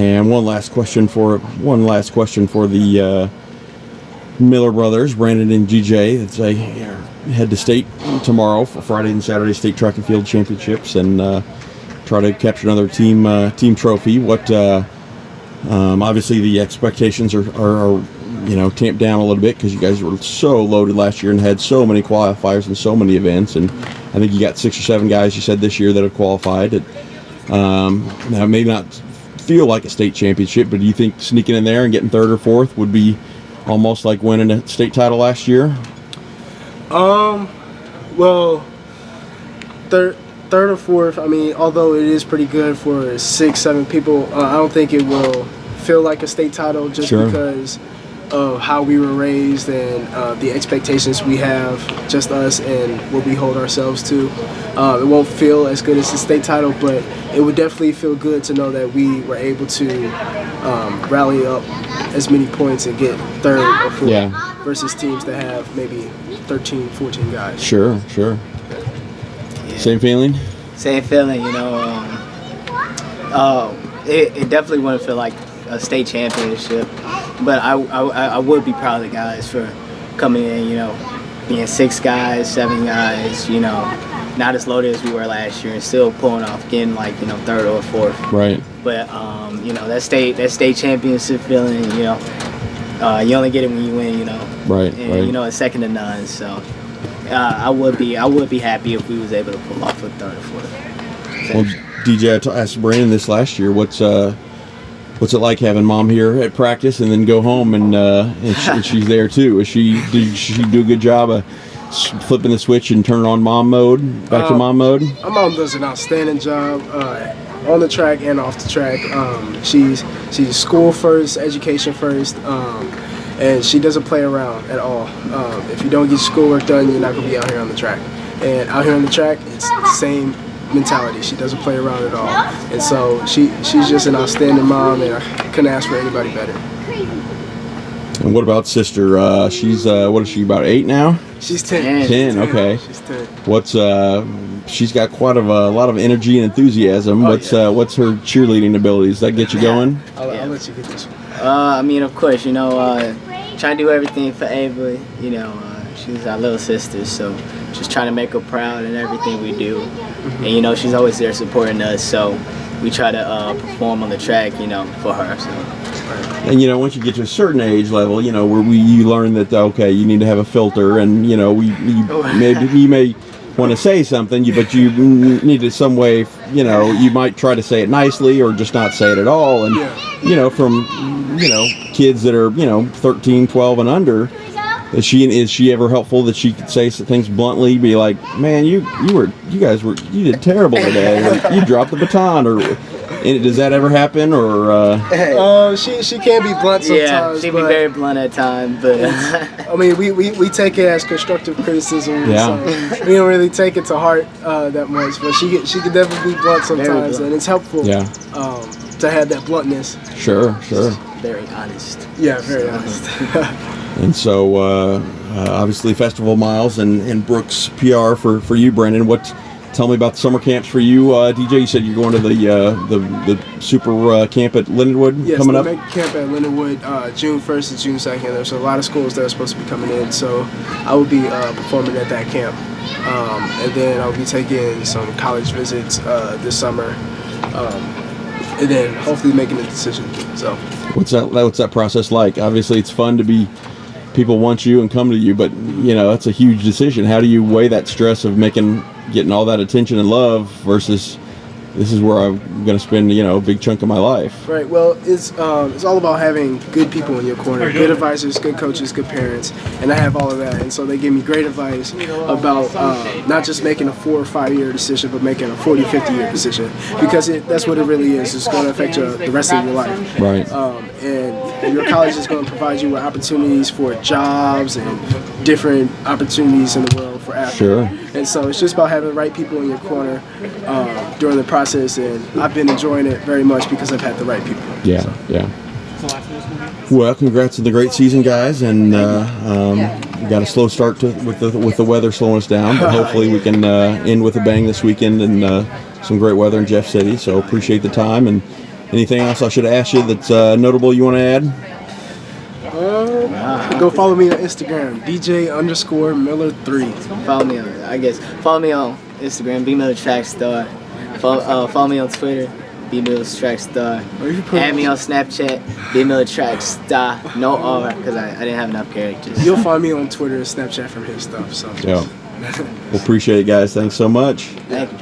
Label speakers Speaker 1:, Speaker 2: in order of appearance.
Speaker 1: And one last question for the Miller brothers, Brandon and GJ. They head to state tomorrow for Friday and Saturday state track and field championships, and try to capture another team trophy. What obviously the expectations are tamped down a little bit because you guys were so loaded last year and had so many qualifiers and so many events, and I think you got 6 or 7 guys you said this year that have qualified. Now maybe not feel like a state championship, but do you think sneaking in there and getting 3rd or 4th would be almost like winning a state title last year?
Speaker 2: Well, third or fourth, I mean, although it is pretty good for 6, 7 people, I don't think it will feel like a state title just
Speaker 1: Sure.
Speaker 2: because of how we were raised and the expectations we have, just us and what we hold ourselves to. It won't feel as good as the state title, but it would definitely feel good to know that we were able to rally up as many points and get 3rd or 4th versus teams that have maybe 13, 14 guys.
Speaker 1: Sure.
Speaker 3: Yeah.
Speaker 1: Same feeling?
Speaker 3: Same feeling, it definitely wouldn't feel like a state championship, but I would be proud of the guys for coming in, being 6 guys, 7 guys, not as loaded as we were last year and still pulling off getting 3rd or 4th.
Speaker 1: Right.
Speaker 3: But that state championship feeling, you only get it when you win,
Speaker 1: Right.
Speaker 3: And it's second to none. So I would be happy if we was able to pull off a 3rd or 4th.
Speaker 1: Well, DJ, I asked Brandon this last year. What's it like having mom here at practice and then go home and she's there too? Did she do a good job of flipping the switch and turning on mom mode, back to mom mode?
Speaker 2: My mom does an outstanding job on the track and off the track. She's school first, education first, and she doesn't play around at all. If you don't get your schoolwork done, you're not going to be out here on the track. And out here on the track, it's the same mentality. She doesn't play around at all. And so she's just an outstanding mom, and I couldn't ask for anybody better.
Speaker 1: And what about sister? She's what is she, about 8 now?
Speaker 2: She's 10.
Speaker 1: 10, okay.
Speaker 2: She's 10.
Speaker 1: What's she's got quite a lot of energy and enthusiasm. What's her cheerleading abilities? Does that get you going?
Speaker 2: I'll let you get this one.
Speaker 3: Of course, trying to do everything for Ava. She's our little sister, so just trying to make her proud in everything we do. And she's always there supporting us, so we try to perform on the track, for her. So.
Speaker 1: And once you get to a certain age level, where you learn that you need to have a filter, and you may want to say something, but you need to some way, you might try to say it nicely or just not say it at all. And from kids that are 13, 12 and under, is she ever helpful that she could say things bluntly, be like, man, you did terrible today, or you dropped the baton, or does that ever happen, or
Speaker 2: she can be blunt sometimes.
Speaker 3: Yeah, she be very blunt at times, but
Speaker 2: I mean, we take it as constructive criticism.
Speaker 1: Yeah.
Speaker 2: So we don't really take it to heart that much, but she can definitely be blunt sometimes, and it's helpful.
Speaker 1: Yeah.
Speaker 2: To have that bluntness.
Speaker 1: Sure.
Speaker 3: very honest.
Speaker 2: Yeah, very honest.
Speaker 1: And so, obviously, Festival Miles and Brooks PR for you, Brandon. Tell me about the summer camps for you, DJ. You said you're going to the super camp at Lindenwood coming up.
Speaker 2: Yes, the camp at Lindenwood, June 1st and June 2nd. There's a lot of schools that are supposed to be coming in, so I will be performing at that camp. And then I'll be taking some college visits this summer, and then hopefully making a decision. So, what's
Speaker 1: that process like? Obviously, it's fun to be. People want you and come to you, but that's a huge decision. How do you weigh that stress of getting all that attention and love versus this is where I'm going to spend a big chunk of my life?
Speaker 2: Right. Well, it's all about having good people in your corner, good advisors, good coaches, good parents, and I have all of that. And so they give me great advice about not just making a 4 or 5 year decision, but making a 40, 50 year decision, because that's what it really is. It's going to affect the rest of your life.
Speaker 1: Right.
Speaker 2: And your college is going to provide you with opportunities for jobs and different opportunities in the world for athletes.
Speaker 1: Sure.
Speaker 2: And so it's just about having the right people in your corner during the process, and I've been enjoying it very much because I've had the right people.
Speaker 1: Yeah,
Speaker 2: so.
Speaker 1: Yeah. Well, congrats on the great season, guys, and we got a slow start with the weather slowing us down, but hopefully we can end with a bang this weekend and some great weather in Jeff City. So appreciate the time, and Anything else I should ask you that's notable you want to add?
Speaker 2: Go follow me on Instagram, DJ_Miller3.
Speaker 3: Follow me on Instagram, B Miller Track Star. Follow me on Twitter, B Miller Track Star. Add me on Snapchat, B Miller Track Star. No R, because I didn't have enough characters.
Speaker 2: You'll find me on Twitter and Snapchat from his stuff. So
Speaker 1: Yeah. Well, appreciate it, guys. Thanks so much.
Speaker 3: Thank you.